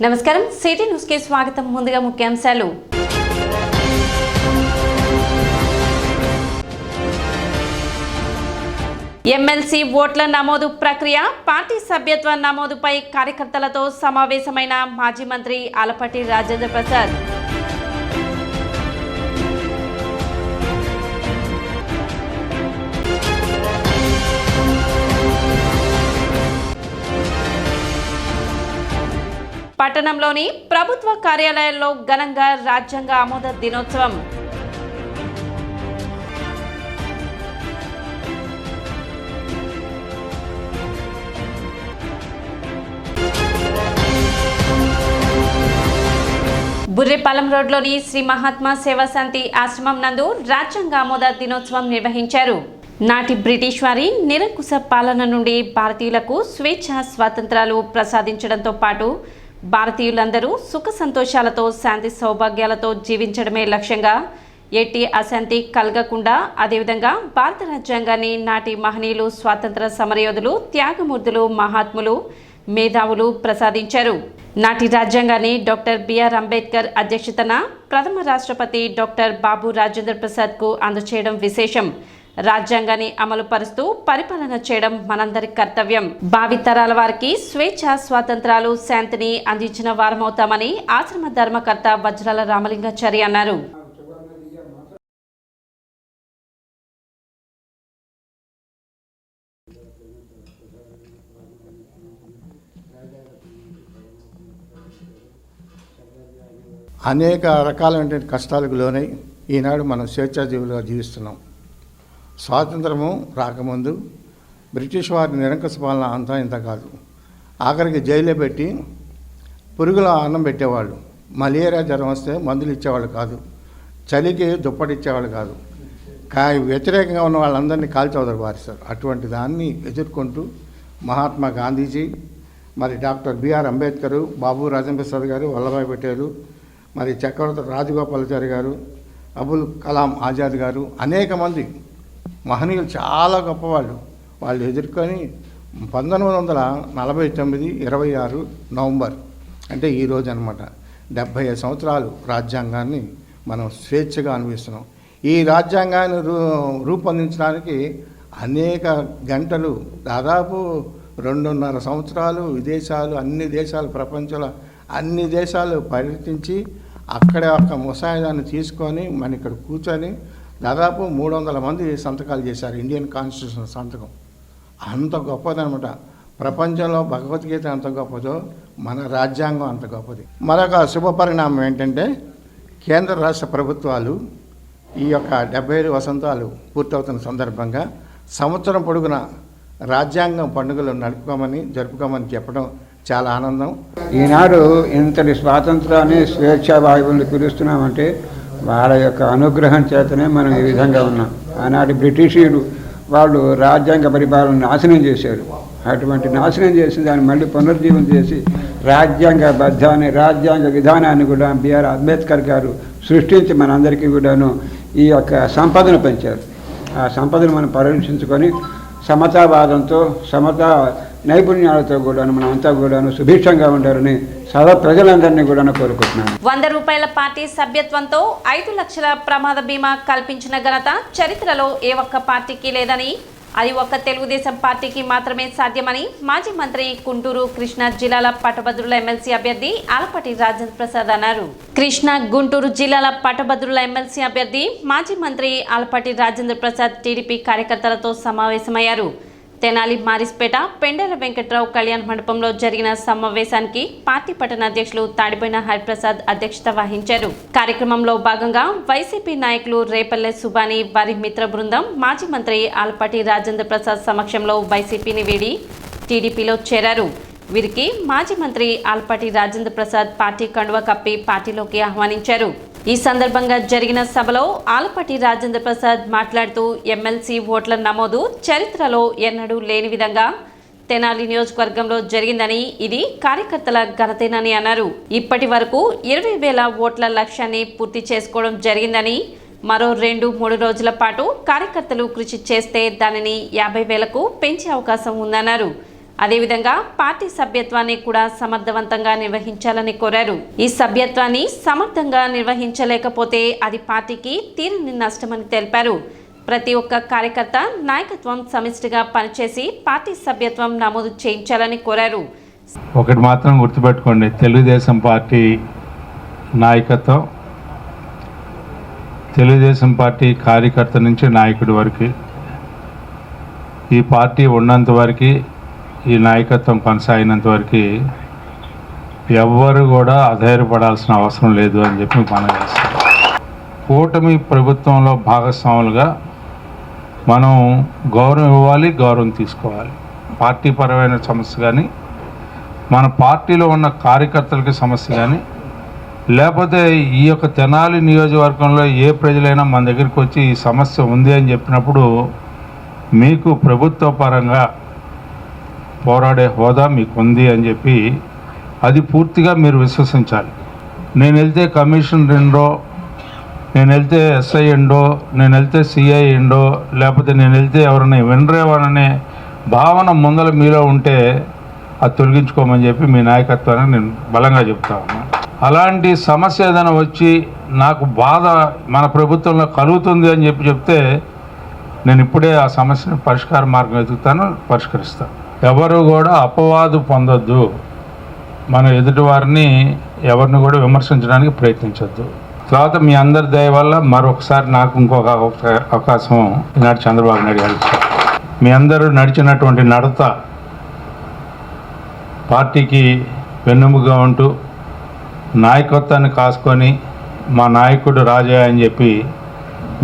నమస్కారం city news కి స్వాగతం. ముందుగా ముఖ్యాంశాలు. ఎమ్మెల్సీ ఓట్ల నమోదు ప్రక్రియ, పార్టీ సభ్యత్వ నమోదుపై కార్యకర్తలతో సమావేశమైన మాజీ మంత్రి ఆలపాటి రాజేంద్ర ప్రసాద్. పట్టణంలోని ప్రభుత్వ కార్యాలయాల్లో ఘనంగా రాజ్యాంగ ఆమోద దినోత్సవం. బుర్రెపాలెం రోడ్లోని శ్రీ మహాత్మా సేవాశాంతి ఆశ్రమం నందు రాజ్యాంగ ఆమోద దినోత్సవం నిర్వహించారు. నాటి బ్రిటిష్ వారి నిరంకుశ పాలన నుండి భారతీయులకు స్వేచ్ఛ స్వాతంత్రాలు ప్రసాదించడంతో పాటు భారతీయులందరూ సుఖ సంతోషాలతో శాంతి సౌభాగ్యాలతో జీవించడమే లక్ష్యంగా ఎట్టి అశాంతి కలగకుండా అదేవిధంగా భారత రాజ్యాంగాన్ని నాటి మహనీయులు, స్వాతంత్ర సమరయోధులు, త్యాగమూర్తులు, మహాత్ములు, మేధావులు ప్రసాదించారు. నాటి రాజ్యాంగాన్ని డాక్టర్ బిఆర్ అంబేద్కర్ అధ్యక్షతన ప్రథమ రాష్ట్రపతి డాక్టర్ బాబు రాజేంద్ర ప్రసాద్కు అందజేయడం విశేషం. రాజ్యాంగాన్ని అమలు పరుస్తూ పరిపాలన చేయడం మనందరి కర్తవ్యం. భావితరాల వారికి స్వేచ్ఛ స్వాతంత్రాలు, శాంతిని అందించిన వారమవుతామని ఆశ్రమ ధర్మకర్త వజ్రాల రామలింగాచారి అన్నారు. అనేక రకాలైనటువంటి కష్టాలకు లోనై ఈనాడు మనం స్వేచ్ఛాజీవులుగా జీవిస్తున్నాం. స్వాతంత్రము రాకముందు బ్రిటిష్ వారి నిరంకుశ పాలన అంతా ఇంత కాదు. ఆఖరికి జైల్లో పెట్టి పురుగుల అన్నం పెట్టేవాళ్ళు. మలేరియా జ్వరం వస్తే మందులు ఇచ్చేవాళ్ళు కాదు. చలికి దుప్పటి ఇచ్చేవాళ్ళు కాదు. వ్యతిరేకంగా ఉన్న వాళ్ళందరినీ కాల్చవదరు పారిస్తారు. అటువంటి దాన్ని ఎదుర్కొంటూ మహాత్మా గాంధీజీ, మరి డాక్టర్ బిఆర్ అంబేద్కర్, బాబు రాజేంద్ర ప్రసాద్ గారు, వల్లభాయ్ పటేలు, మరి చక్రవర్తి రాజగోపాలాచారి గారు, అబుల్ కలాం ఆజాద్ గారు, అనేక మంది మహనీయులు, చాలా గొప్పవాళ్ళు. వాళ్ళు ఎదుర్కొని 1949 26 నవంబర్ అంటే ఈరోజు అనమాట 75 సంవత్సరాలు రాజ్యాంగాన్ని మనం స్వేచ్ఛగా అనుభవిస్తున్నాం. ఈ రాజ్యాంగాన్ని రూపొందించడానికి అనేక గంటలు, దాదాపు 2.5 సంవత్సరాలు అన్ని దేశాలు, ప్రపంచంలో అన్ని దేశాలు పర్యటించి అక్కడ ఒక ముసాయిదాన్ని తీసుకొని మన ఇక్కడ కూర్చొని దాదాపు 300 మంది సంతకాలు చేశారు. ఇండియన్ కాన్స్టిట్యూషన్ సంతకం అంత గొప్పదనమాట. ప్రపంచంలో భగవద్గీత ఎంత గొప్పదో మన రాజ్యాంగం అంత గొప్పది. మరొక శుభ పరిణామం ఏంటంటే కేంద్ర రాష్ట్ర ప్రభుత్వాలు ఈ యొక్క 75 వసంతాలు పూర్తవుతున్న సందర్భంగా సంవత్సరం పొడుగున రాజ్యాంగం పండుగలు జరుపుకోమని చెప్పడం చాలా ఆనందం. ఈనాడు ఇంతటి స్వాతంత్రాన్ని, స్వేచ్ఛా వాయువులను పిలుస్తున్నామంటే వాళ్ళ యొక్క అనుగ్రహం చేతనే మనం ఈ విధంగా ఉన్నాం. ఆనాటి బ్రిటిషీయులు వాళ్ళు రాజ్యాంగ పరిపాలన నాశనం చేశారు. అటువంటి నాశనం చేసి దాన్ని మళ్ళీ పునరుజ్జీవం చేసి రాజ్యాంగ విధానాన్ని కూడా బిఆర్ అంబేద్కర్ గారు సృష్టించి మనందరికీ కూడాను ఈ యొక్క సంపదను పెంచారు. ఆ సంపదను మనం పరిరక్షించుకొని సమతావాదంతో, సమతా నైపుణ్యాలతో కూడాను మనం అంతా కూడాను సుభిక్షంగా ఉండాలని సదా ప్రజలందరినీ కూడా కోరుకుంటున్నాను. 100 రూపాయల పార్టీ సభ్యత్వంతో 5 లక్షల ప్రమాద బీమా కల్పించిన ఘనత చరిత్రలో ఏ ఒక్క పార్టీకి లేదని, అది ఒక్క తెలుగుదేశం పార్టీకి మాత్రమే సాధ్యమని మాజీ మంత్రి గుంటూరు కృష్ణా జిల్లాల పట్టభద్రుల ఎమ్మెల్సీ అభ్యర్థి ఆలపాటి రాజేంద్ర ప్రసాద్ అన్నారు. కృష్ణా గుంటూరు జిల్లాల పట్టభద్రుల ఎమ్మెల్సీ అభ్యర్థి మాజీ మంత్రి ఆలపాటి రాజేంద్ర ప్రసాద్ టీడీపీ కార్యకర్తలతో సమావేశమయ్యారు. తెనాలి మారిస్పేట పెండెల వెంకట్రావు కళ్యాణ మండపంలో జరిగిన సమావేశానికి పార్టీ పట్టణ అధ్యక్షులు తాడిపోయిన హరిప్రసాద్ అధ్యక్షత వహించారు. కార్యక్రమంలో భాగంగా వైసీపీ నాయకులు రేపల్లె సుబాని, వారి మిత్ర బృందం మాజీ మంత్రి ఆలపాటి రాజేంద్ర ప్రసాద్ సమక్షంలో వైసీపీని వీడి టీడీపీలో చేరారు. వీరికి మాజీ మంత్రి ఆలపాటి రాజేంద్ర ప్రసాద్ పార్టీ కండువా కప్పి పార్టీలోకి ఆహ్వానించారు. ఈ సందర్భంగా జరిగిన సభలో ఆలపాటి రాజేంద్ర ప్రసాద్ మాట్లాడుతూ ఎమ్మెల్సీ ఓట్ల నమోదు చరిత్రలో ఎన్నడూ లేని విధంగా తెనాలి నియోజకవర్గంలో జరిగిందని, ఇది కార్యకర్తల ఘనతేనని అన్నారు. ఇప్పటి వరకు 20,000 ఓట్ల లక్ష్యాన్ని పూర్తి చేసుకోవడం జరిగిందని, మరో 2-3 రోజుల పాటు కార్యకర్తలు కృషి చేస్తే దానిని 50,000కు పెంచే అవకాశం ఉందన్నారు. అదేవిధంగా పార్టీ సభ్యత్వాన్ని కూడా సమర్థవంతంగా నిర్వహించాలని కోరారు. ఈ సభ్యత్వాన్ని సమర్థంగా నిర్వహించలేకపోతే అది పార్టీకి తీరని నష్టమని తెలిపారు. ప్రతి ఒక్క కార్యకర్త నాయకత్వం సమిష్టిగా పనిచేసి పార్టీ సభ్యత్వం నమోదు చేయించాలని కోరారు. ఒకటి మాత్రం గుర్తుపెట్టుకోండి, తెలుగుదేశం పార్టీ నాయకత్వం, తెలుగుదేశం పార్టీ కార్యకర్త నుంచి నాయకుడి వరకు, ఈ పార్టీ ఉన్నంత వరకు, ఈ నాయకత్వం కొనసాగినంత వరకు ఎవ్వరు కూడా అధైర్యపడాల్సిన అవసరం లేదు అని చెప్పి మనం చేస్తాం. కూటమి ప్రభుత్వంలో భాగస్వాములుగా మనం గౌరవం ఇవ్వాలి, గౌరవం తీసుకోవాలి. పార్టీ పరమైన సమస్య కానీ, మన పార్టీలో ఉన్న కార్యకర్తలకి సమస్య కానీ, లేకపోతే ఈ యొక్క తెనాలి నియోజకవర్గంలో ఏ ప్రజలైనా మన దగ్గరికి వచ్చి ఈ సమస్య ఉంది అని చెప్పినప్పుడు మీకు ప్రభుత్వ పరంగా పోరాడే హోదా మీకు ఉంది అని చెప్పి అది పూర్తిగా మీరు విశ్వసించాలి. నేను వెళ్తే కమిషన్ రెండో, నేను వెళ్తే ఎస్ఐ ఎండో, నేను వెళ్తే సిఐ ఎండో, లేకపోతే నేను వెళ్తే ఎవరైనా వినరేవాననే భావన ముందర మీలో ఉంటే అది తొలగించుకోమని చెప్పి మీ నాయకత్వాన్ని నేను బలంగా చెప్తా ఉన్నాను. అలాంటి సమస్య ఏదైనా వచ్చి నాకు బాధ మన ప్రభుత్వంలో కలుగుతుంది అని చెప్పి చెప్తే నేను ఇప్పుడే ఆ సమస్యను పరిష్కార మార్గం వెతుకుతాను, పరిష్కరిస్తాను. ఎవరు కూడా అపవాదు పొందొద్దు, మన ఎదుటివారిని ఎవరిని కూడా విమర్శించడానికి ప్రయత్నించొద్దు. తర్వాత మీ అందరి దయ వల్ల మరొకసారి నాకు ఇంకొక అవకాశం ఈనాడు చంద్రబాబు నాయుడు గారు ఇచ్చారు. మీ అందరూ నడిచినటువంటి నడత పార్టీకి వెన్నెముకగా ఉంటూ నాయకత్వాన్ని కాసుకొని మా నాయకుడు రాజా అని చెప్పి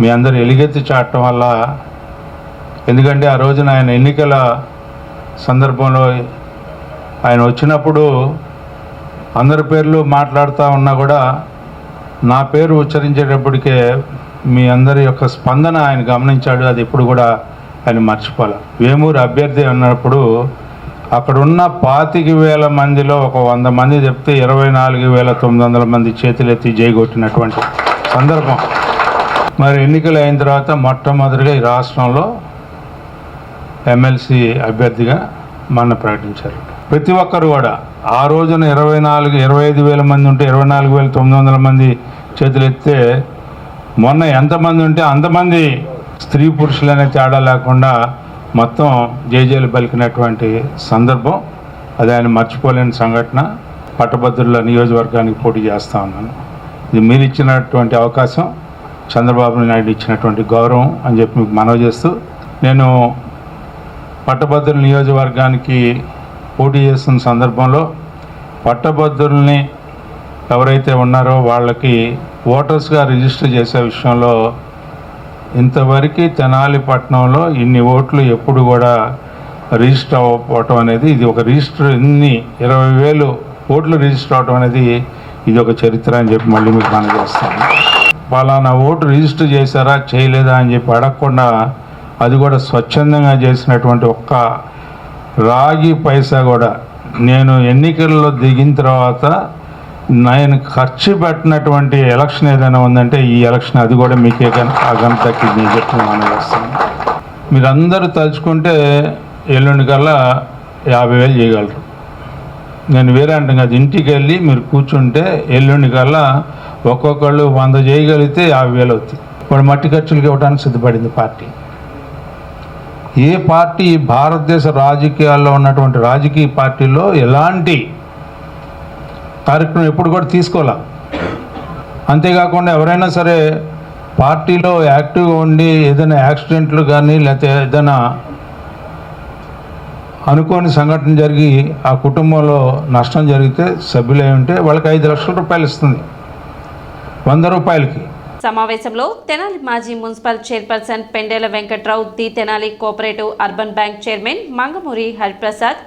మీ అందరూ ఎలుగెత్తి చాటడం వల్ల, ఎందుకంటే ఆ రోజున ఆయన ఎన్నికల సందర్భంలో ఆయన వచ్చినప్పుడు అందరి పేర్లు మాట్లాడుతూ ఉన్నా కూడా నా పేరు ఉచ్చరించేటప్పటికే మీ అందరి యొక్క స్పందన ఆయన గమనించాడు. అది ఎప్పుడు కూడా ఆయన మర్చిపోలే. వేమూరు అభ్యర్థి అన్నప్పుడు అక్కడున్న 25,000 మందిలో ఒక 100 మంది చెప్తే 24,900 మంది చేతులెత్తి జైగొట్టినటువంటి సందర్భం. మరి ఎన్నికలు అయిన తర్వాత మొట్టమొదటిగా ఈ రాష్ట్రంలో ఎమ్మెల్సీ అభ్యర్థిగా మన ప్రకటించారు. ప్రతి ఒక్కరు కూడా ఆ రోజున 25,000 మంది ఉంటే 24,900 మంది చేతులెత్తే మొన్న ఎంతమంది ఉంటే అంతమంది స్త్రీ పురుషులనే తేడా లేకుండా మొత్తం జేజేలు పలికినటువంటి సందర్భం. అది ఆయన మర్చిపోలేని సంఘటన. పట్టభద్రుల నియోజకవర్గానికి పోటీ చేస్తూ ఉన్నాను. ఇది మీరు ఇచ్చినటువంటి అవకాశం, చంద్రబాబు నాయుడు ఇచ్చినటువంటి గౌరవం అని చెప్పి మీకు మనవి చేస్తూ, నేను పట్టభద్రుల నియోజకవర్గానికి పోటీ చేస్తున్న సందర్భంలో పట్టభద్రుల్ని ఎవరైతే ఉన్నారో వాళ్ళకి ఓటర్స్గా రిజిస్టర్ చేసే విషయంలో ఇంతవరకు తెనాలి పట్టణంలో ఇన్ని ఓట్లు ఎప్పుడు కూడా రిజిస్టర్ అవ్వకపోవటం అనేది, ఇది ఒక రిజిస్టర్, ఇన్ని 20,000 ఓట్లు రిజిస్టర్ అవటం అనేది ఇది ఒక చరిత్ర అని చెప్పి మళ్ళీ మీకు మనం చేస్తాను. పలానా ఓటు రిజిస్టర్ చేశారా చేయలేదా అని చెప్పి అడగకుండా అది కూడా స్వచ్ఛందంగా చేసినటువంటి ఒక్క రాగి పైసా కూడా నేను ఎన్నికల్లో దిగిన తర్వాత నేను ఖర్చు పెట్టినటువంటి ఎలక్షన్ ఏదైనా ఉందంటే ఈ ఎలక్షన్, అది కూడా మీకే ఆ ఘనత దక్కింది నేను చెప్పి మనం చేస్తాను. మీరందరూ తలుచుకుంటే ఎల్లుండి కల్లా 50,000 చేయగలరు. నేను వేరే అంటాం కదా, ఇంటికి వెళ్ళి మీరు కూర్చుంటే ఎల్లుండి కల్లా ఒక్కొక్కళ్ళు 100 చేయగలిగితే 50,000 అవుతాయి. ఇప్పుడు మట్టి ఖర్చులకి ఇవ్వడానికి సిద్ధపడింది పార్టీ. ఏ పార్టీ భారతదేశ రాజకీయాల్లో ఉన్నటువంటి రాజకీయ పార్టీల్లో ఎలాంటి కార్యక్రమం ఎప్పుడు కూడా తీసుకోలే. అంతేకాకుండా ఎవరైనా సరే పార్టీలో యాక్టివ్గా ఉండి ఏదైనా యాక్సిడెంట్లు కానీ లేకపోతే ఏదైనా అనుకోని సంఘటన జరిగి ఆ కుటుంబంలో నష్టం జరిగితే సభ్యులై ఉంటే వాళ్ళకి 5 లక్షల రూపాయలు ఇస్తుంది, 100 రూపాయలకి. సమావేశంలో తెనాలి మాజీ municipal chairperson Pendela Venkatrao, the Tenali cooperative urban bank chairman Mangamuri Hariprasad,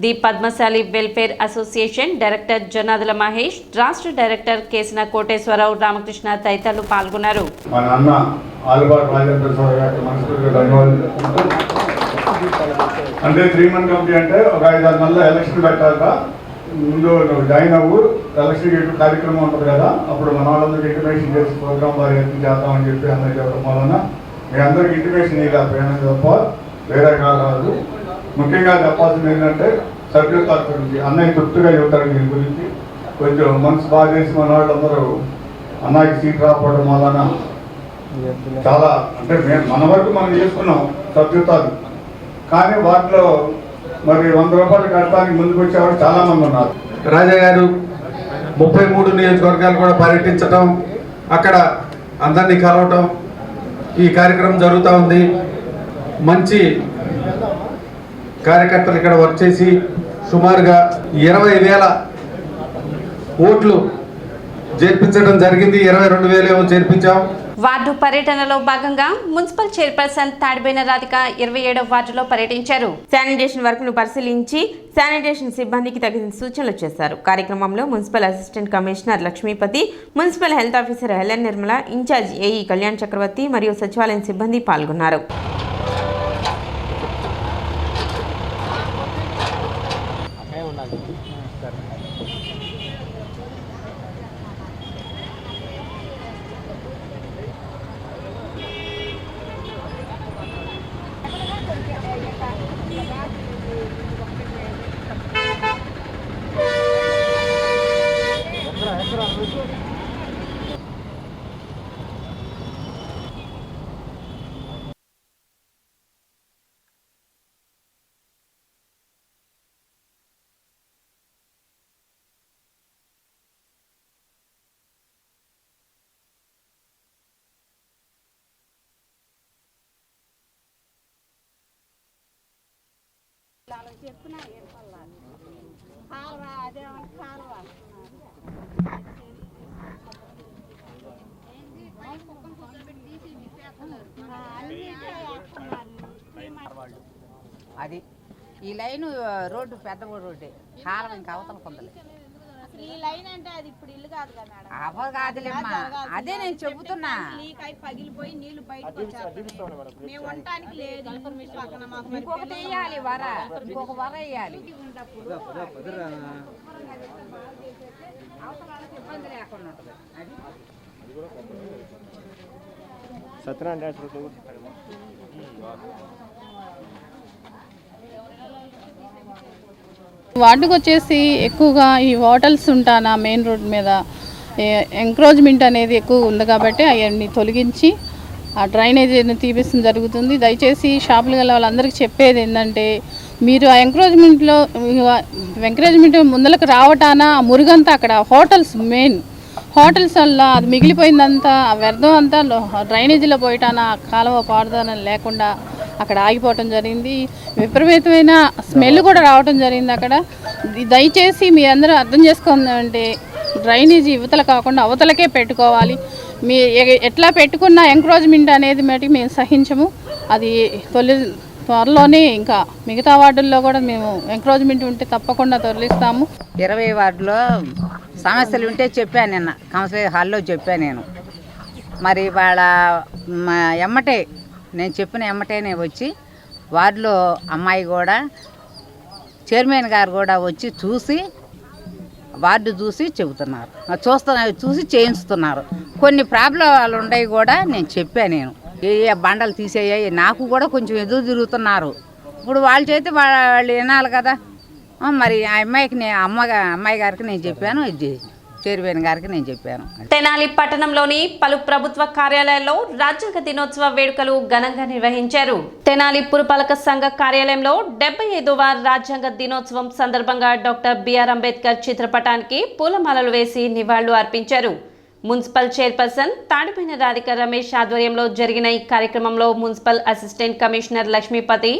the Padmasali welfare association director Janadula Mahesh, రాష్ట్ర డైరెక్టర్ కేసిన కోటేశ్వరరావు, రామకృష్ణ తదితరులు పాల్గొన్నారు. అంటే 3 మంత్ కమిటీ అంటే ఒక 5-6 నెలల ఎలక్షన్ పెట్టాక ముందు జాయిన్ అవ్వు, ఎలక్షన్ కార్యక్రమం ఉంటుంది కదా, అప్పుడు మన వాళ్ళందరికీ ఇంటిమేషన్ చేసి ప్రోగ్రామ్ బాగా చేద్దామని చెప్పి అందరికీ చెప్పడం వలన మీ అందరికి ఇంటిమేషన్ ఇవ్వకపోయినా తప్ప వేరే కాదు. ముఖ్యంగా చెప్పాల్సింది ఏంటంటే సభ్యత్వాల గురించి అన్నయ్య తృప్తిగా చెబుతారు దీని గురించి. కొంచెం మనసు బాగా చేసి మన వాళ్ళందరూ అన్నయ్యకి సీట్ రాకపోవడం వలన చాలా అంటే మన వరకు మనం చేసుకున్నాం సభ్యత్వాలు, కానీ వాటిలో మరి 100 రూపాయలు కట్టడానికి ముందుకు వచ్చేవాళ్ళు చాలామంది ఉన్నారు. రాజా గారు 33 నియోజకవర్గాలు కూడా పర్యటించడం, అక్కడ అందరినీ కలవటం, ఈ కార్యక్రమం జరుగుతూ ఉంది. మంచి కార్యకర్తలు ఇక్కడ వర్క్ చేసి సుమారుగా 20,000 ఓట్లు చేర్పించడం జరిగింది. 22,000 ఏమో చేర్పించాం. వార్డు పర్యటనలో భాగంగా మున్సిపల్ చైర్పర్సన్ తాడిబోయిన రాధిక 27వ వార్డులో పర్యటించారు. శానిటేషన్ వర్క్ ను పరిశీలించి శానిటేషన్ సిబ్బందికి తగిన సూచనలు చేశారు. కార్యక్రమంలో municipal assistant commissioner Lakshmipathi, municipal health officer Helen Nirmala, incharge AE Kalyan Chakravarthi మరియు సచివాలయం సిబ్బంది పాల్గొన్నారు. అది ఈ లైన్ రోడ్డు పెద్ద రోడ్డే, కాలం ఇంకా అవతల కొందలే. ఈ లైన్ అంటే అది ఇప్పుడు ఇల్లు కాదు కదా మేడం. అవ్వ కాదులేమ్మా, అదే నేను చెబుతున్నా. లీక్ అయి పగిలిపోయి నీళ్లు బయటకు వచ్చేస్తాయి. మేము ఉండటానికి లేదు పక్కన మాకు ఇంకొకటి వేయాలి, వర ఇంకొక వర వేయాలి. అవసరాలకు ఇబ్బంది లేకుండా ఉంటుంది. అది వార్డుకు వచ్చేసి ఎక్కువగా ఈ హోటల్స్ ఉంటానా మెయిన్ రోడ్ మీద ఎంక్రోచ్మెంట్ అనేది ఎక్కువ ఉంది కాబట్టి అవన్నీ తొలగించి ఆ డ్రైనేజీని తీపిస్తుంది జరుగుతుంది. దయచేసి షాపులు గల వాళ్ళందరికీ చెప్పేది ఏంటంటే, మీరు ఆ ఎంకరేజ్మెంట్ ముందరకు రావటాన ఆ మురుగంతా అక్కడ హోటల్స్ మెయిన్ హోటల్స్ వల్ల అది మిగిలిపోయిందంతా ఆ వ్యర్థం అంతా డ్రైనేజీలో పోయటాన కాలువ పారుదల లేకుండా అక్కడ ఆగిపోవటం జరిగింది. విపరీతమైన స్మెల్ కూడా రావటం జరిగింది అక్కడ. దయచేసి మీ అందరూ అర్థం చేసుకుందంటే డ్రైనేజీ యువతల కాకుండా అవతలకే పెట్టుకోవాలి. మీ ఎట్లా పెట్టుకున్న ఎంక్రోచ్మెంట్ అనేది మటుకు మేము సహించము. అది త్వరలోనే ఇంకా మిగతా వార్డుల్లో కూడా మేము ఎంక్రోచ్మెంట్ ఉంటే తప్పకుండా తొలగిస్తాము. 20 వార్డులో సమస్యలు ఉంటే చెప్పాను, నిన్న కౌన్సిలర్ హాల్లో చెప్పాను నేను. మరి వాళ్ళ ఎమ్మటే నేను చెప్పిన ఎమ్మటేనే వచ్చి వార్డులో అమ్మాయి కూడా చైర్మన్ గారు కూడా వచ్చి చూసి వార్డు చూసి చెబుతున్నారు, చూసి చేయించుతున్నారు. కొన్ని ప్రాబ్లాలు ఉన్నాయి కూడా నేను చెప్పాను. నేను ఏ బండలు తీసేయాయి నాకు కూడా కొంచెం ఎదురు తిరుగుతున్నారు. ఇప్పుడు వాళ్ళ చేతి వాళ్ళు వినాలి కదా. మరి ఆ అమ్మాయికి అమ్మాయి గారికి నేను చెప్పాను, చైర్మన్ గారికి నేను చెప్పాను. తెనాలి పట్టణంలోని పలు ప్రభుత్వ కార్యాలయాల్లో రాజ్యాంగ దినోత్సవ వేడుకలు ఘనంగా నిర్వహించారు. తెనాలి పురపాలక సంఘ కార్యాలయంలో 75వ రాజ్యాంగ దినోత్సవం సందర్భంగా డాక్టర్ బిఆర్ అంబేద్కర్ చిత్రపటానికి పూలమాలలు వేసి నివాళులు అర్పించారు. మున్సిపల్ చైర్పర్సన్ తాడిపోయిన రాధిక రమేష్ ఆధ్వర్యంలో జరిగిన ఈ కార్యక్రమంలో municipal assistant commissioner Lakshmipathi,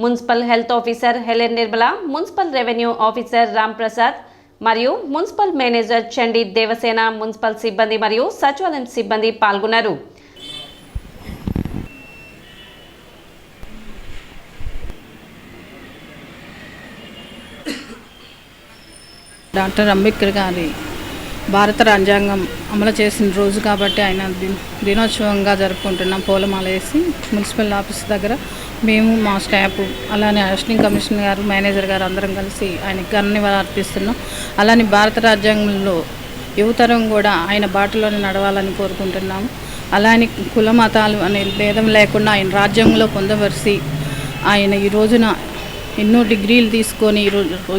municipal health officer Helen Nirmala, municipal revenue officer Ram Prasad మరియు municipal manager Chandi Devasena, municipal సిబ్బంది మరియు సచివాలయం సిబ్బంది పాల్గొన్నారు. డాక్టర్ అంబేద్కర్ గారి భారత రాజ్యాంగం అమలు చేసిన రోజు కాబట్టి ఆయన దినోత్సవంగా జరుపుకుంటున్నాం. పూలమాల వేసి మున్సిపల్ ఆఫీస్ దగ్గర మేము మా స్టాఫ్ అలానే అసిస్టెంట్ కమిషనర్ గారు, మేనేజర్ గారు అందరం కలిసి ఆయనకి ఘన నివాళులు అర్పిస్తున్నాం. అలానే భారత రాజ్యాంగంలో యువతరం కూడా ఆయన బాటలోనే నడవాలని కోరుకుంటున్నాము. అలానే కుల మతాలు అనే భేదం లేకుండా ఆయన రాజ్యాంగంలో పొందవరిసి ఆయన ఈ రోజున ఎన్నో డిగ్రీలు తీసుకొని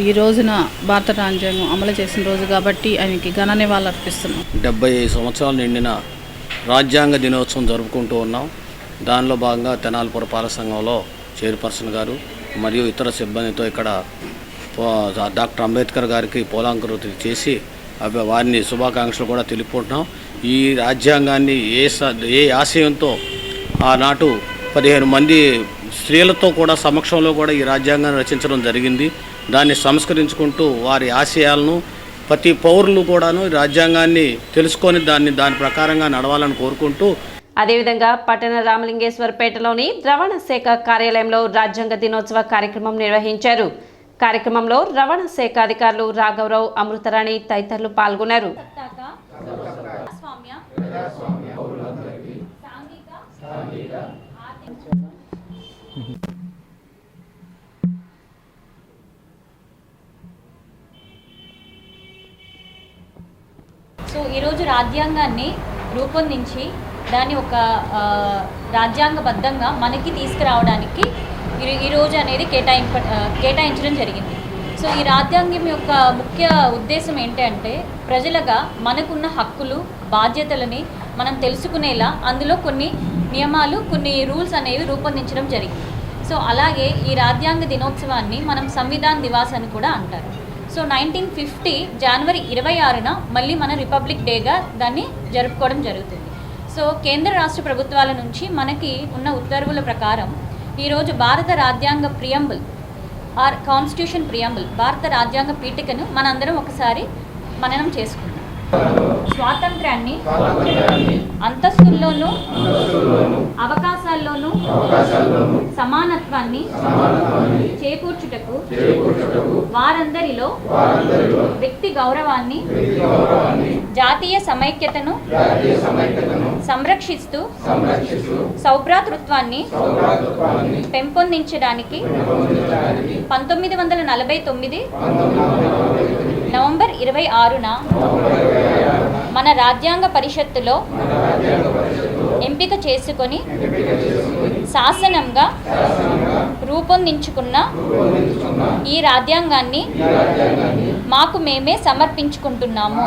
ఈ రోజున భారత రాజ్యాంగం అమలు చేసిన రోజు కాబట్టి ఆయనకి ఘన నివాళులు అర్పిస్తున్నాం. 75 సంవత్సరాలు నిండిన రాజ్యాంగ దినోత్సవం జరుపుకుంటూ ఉన్నాం. దానిలో భాగంగా తెనాలి పురపాలక సంఘంలో చైర్పర్సన్ గారు మరియు ఇతర సిబ్బందితో ఇక్కడ డాక్టర్ అంబేద్కర్ గారికి పూలాంకురుతి చేసి వారిని శుభాకాంక్షలు కూడా తెలుపుకుంటున్నాం. ఈ రాజ్యాంగాన్ని ఏ ఆశయంతో ఆనాటు 15 మంది స్త్రీలతో కూడా సమక్షంలో కూడా ఈ రాజ్యాంగాన్ని రచించడం జరిగింది. దాన్ని సంస్కరించుకుంటూ వారి ఆశయాలను ప్రతి పౌరులు కూడాను ఈ రాజ్యాంగాన్ని తెలుసుకొని దాని ప్రకారంగా నడవాలని కోరుకుంటూ, అదేవిధంగా పట్టణ రామలింగేశ్వరపేటలోని రవాణా శాఖ కార్యాలయంలో రాజ్యాంగ దినోత్సవ కార్యక్రమం నిర్వహించారు. కార్యక్రమంలో రవాణా శాఖ అధికారులు రాఘవరావు, అమృతరాణి తదితరులు పాల్గొన్నారు. సో ఈరోజు రాజ్యాంగాన్ని రూపొందించి దాన్ని ఒక రాజ్యాంగబద్ధంగా మనకి తీసుకురావడానికి ఈరోజు అనేది కేటాయించడం జరిగింది. సో ఈ రాజ్యాంగం యొక్క ముఖ్య ఉద్దేశం ఏంటంటే ప్రజలుగా మనకున్న హక్కులు బాధ్యతలని మనం తెలుసుకునేలా అందులో కొన్ని నియమాలు, కొన్ని రూల్స్ అనేవి రూపొందించడం జరిగింది. సో అలాగే ఈ రాజ్యాంగ దినోత్సవాన్ని మనం సంవిధాన్ దివాస్ అని కూడా అంటారు. సో 1950 జనవరి 26న మళ్ళీ మన రిపబ్లిక్ డేగా దాన్ని జరుపుకోవడం జరుగుతుంది. సో కేంద్ర రాష్ట్ర ప్రభుత్వాల నుంచి మనకి ఉన్న ఉత్తర్వుల ప్రకారం ఈరోజు భారత రాజ్యాంగ ప్రియంబుల్ ఆర్ కాన్స్టిట్యూషన్ ప్రియంబుల్, భారత రాజ్యాంగ పీఠికను మనందరం ఒకసారి మననం చేసుకుందాం. స్వాతంత్ర్యాన్ని అంతస్తుల్లోనూ అవకాశాల్లోనూ సమానత్వాన్ని చేకూర్చుటకు వారందరిలో వ్యక్తి గౌరవాన్ని, జాతీయ సమైక్యతను సంరక్షిస్తూ సౌభ్రాతృత్వాన్ని పెంపొందించడానికి 1949 నవంబర్ 26న మన రాజ్యాంగ పరిషత్తులో ఎంపిక చేసుకొని శాసనంగా రూపొందించుకున్న ఈ రాజ్యాంగాన్ని మాకు మేమే సమర్పించుకుంటున్నాము.